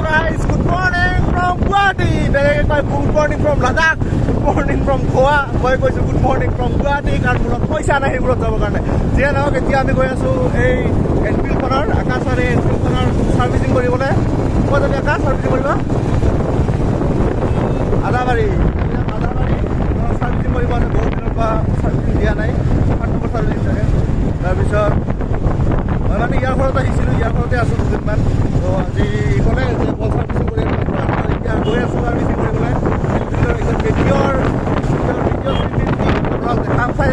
guys, good morning from Guwahati. Very good morning from Ladakh. Good morning from Goa. Boy, good morning from Guwahati. Because we don't have money to go there. Today, now we are going to Enfield corner. Akasare Enfield corner servicing kori bole. What are the Akas servicing kori ba? Adabari servicing kori ba. Bahut dinor pa servicing diya nai. 8 number servicing thake. Tar bisor মই মানে ইয়াৰ ঘৰতে আহিছিলোঁ, ইয়াৰ ঘৰতে আছোঁ দুদিনমান। তো আজি ক'লে যে বল চাৰ্ভিচিং কৰি এতিয়া গৈ আছোঁ চাৰ্ভিচিং কৰিবলৈ। একদম ভিডিঅ'ৰ কাম চাই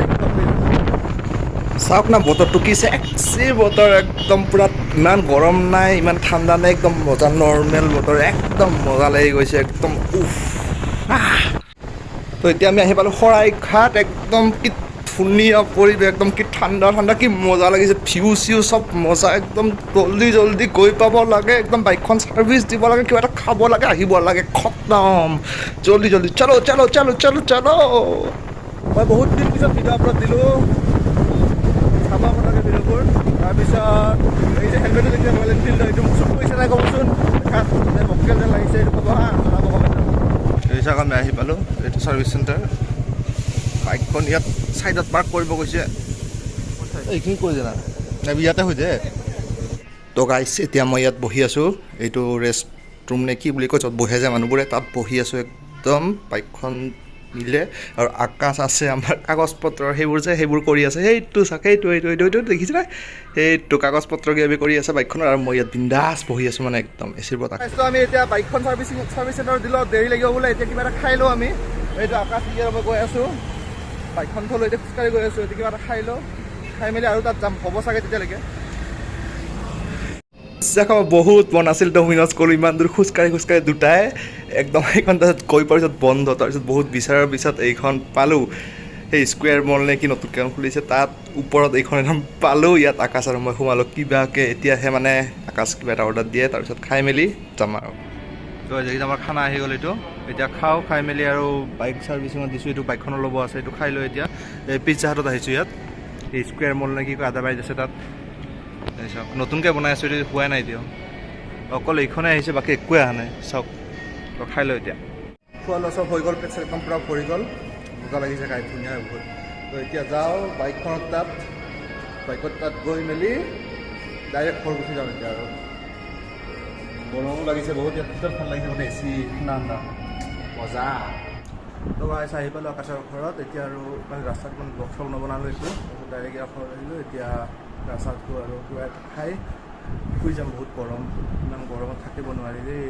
চাওক না, বতৰটো কি চেক্সি বতৰ, একদম পূৰা ইমান গৰম নাই, ইমান ঠাণ্ডা নাই, একদম মজা নৰ্মেল বতৰ, একদম মজা লাগি গৈছে, একদম উফ। তো এতিয়া আমি আহি পালোঁ শৰাইঘাট। একদম কি ধুনীয়া পৰিৱেশ, একদম কি ঠাণ্ডা ঠাণ্ডা, কি মজা লাগিছে, ভিউ চিউ চব মজা, একদম জল্দি জল্দি গৈ পাব লাগে, একদম বাইকখন ছাৰ্ভিচ দিব লাগে, কিবা এটা খাব লাগে, আহিব লাগে, খতম, জল্দি জল্দি চলো চলো চলো চলো চলো। মই বহুত দিন পিছত ভিডিঅ' আপলোড দিলোঁ, চাব লাগে ভিডিঅ'বোৰ। তাৰপিছত এই যে হেলমেটটো দেখিছে ৰয়েল এনফিল্ড, এইটো চুট কৰিছে নাই ক'বচোন, মকেল যেন লাগিছে, এইটো ক'ব হা, জনাব কমেণ্টত। এই চাওক আমি আহি পালোঁ, এইটো ছাৰ্ভিচ চেণ্টাৰ। বাইকখন ইয়াত চাইডত পাৰ্ক কৰিব গৈছে, এইখিনি কৈ জানা ইয়াতে হৈ যায়। তো গাইছ, এতিয়া মই ইয়াত বহি আছোঁ, এইটো ৰেষ্ট ৰুম নে কি বুলি কয়, য'ত বহে যায় মানুহবোৰে, তাত বহি আছোঁ। একদম বাইকখন মিলে আৰু আকাশ আছে, আমাৰ কাগজ পত্ৰ সেইবোৰ কৰি আছে, সেইটো চাওক, সেইটো দেখিছে নাই, সেইটো কাগজ পত্ৰ কিবা কৰি আছে বাইকখনৰ, আৰু মই ইয়াত বিন্দাছ বহি আছোঁ, মানে একদম এচিৰ বতাহ। আমি এতিয়া বাইকখন ছাৰ্ভিচ চেণ্টাৰত দিলোঁ, দেৰি লাগিব বোলে, এতিয়া কিবা এটা খাই লওঁ আমি। এইটো আকাশ ইয়াৰ মই গৈ আছোঁ, বাইকখন থ'লোঁ, এতিয়া খোজকাঢ়ি গৈ আছোঁ, এতিয়া কিবা এটা খাই লওঁ, খাই মেলি আৰু তাত যাম, হ'ব চাগে তেতিয়ালৈকে। বহুত মন আছিল ডমিনজ ক'লোঁ, ইমান দূৰ খোজকাঢ়ি দুটাই একদম সেইখন, তাৰপিছত গৈ পোৱাৰ পিছত বন্ধ, তাৰপিছত বহুত বিচাৰাৰ পিছত এইখন পালোঁ, সেই স্কুৱেৰ মল নে কি নতুনকৈ খুলিছে, তাত ওপৰত এইখন একদম পালোঁ। ইয়াত আকাশ আৰু মই সোমালোঁ কিবাকৈ, এতিয়াহে মানে আকাশ কিবা এটা অৰ্ডাৰ দিয়ে, তাৰপিছত খাই মেলি যাম আৰু। তো আজি আমাৰ খানা আহি গ'ল, এইটো এতিয়া খাওঁ, খাই মেলি আৰু বাইক ছাৰ্ভিচিঙত দিছোঁ, এইটো বাইকখনৰ ল'ব আছে, এইটো খাই লৈ এতিয়া এই পিজ্জা হাটত আহিছোঁ। ইয়াত এই স্কুৱেৰ মল নে কি কয়, আদাবাৰীত আছে, তাত চাওক নতুনকৈ বনাই আছোঁ, এইটো হোৱাই নাই এতিয়াও, অকল এইখনে আহিছে, বাকী একোৱে অহা নাই। চাওক খাই লওঁ এতিয়া। খোৱা লোৱা চব হৈ গ'ল, পেট একদম পূৰা ভৰি গ'ল, মজা লাগিছে খাই, ধুনীয়া বহুত। তো এতিয়া যাওঁ বাইকখনত, বাইকত তাত গৈ মেলি ডাইৰেক্ট ঘৰ গুচি যাওঁ এতিয়া। আৰু গৰমো লাগিছে বহুত, ইয়াত ভিতৰত ভাল লাগিছে, মানে এচি ঠাণ্ডা মজা। তো গাইছ আহি পালোঁ আকাশৰ ঘৰত, এতিয়া আৰু মানে ৰাস্তাত মানে ব্লগ চগ নবনালোঁ একো, তাৰপিছত ডাইৰেক্ট ইয়াৰ ঘৰত আহিলোঁ। এতিয়া ৰাস্তাটো আৰু কিবা এটা খাই শুই যাম, বহুত গৰম, ইমান গৰমত থাকিব নোৱাৰি দেই।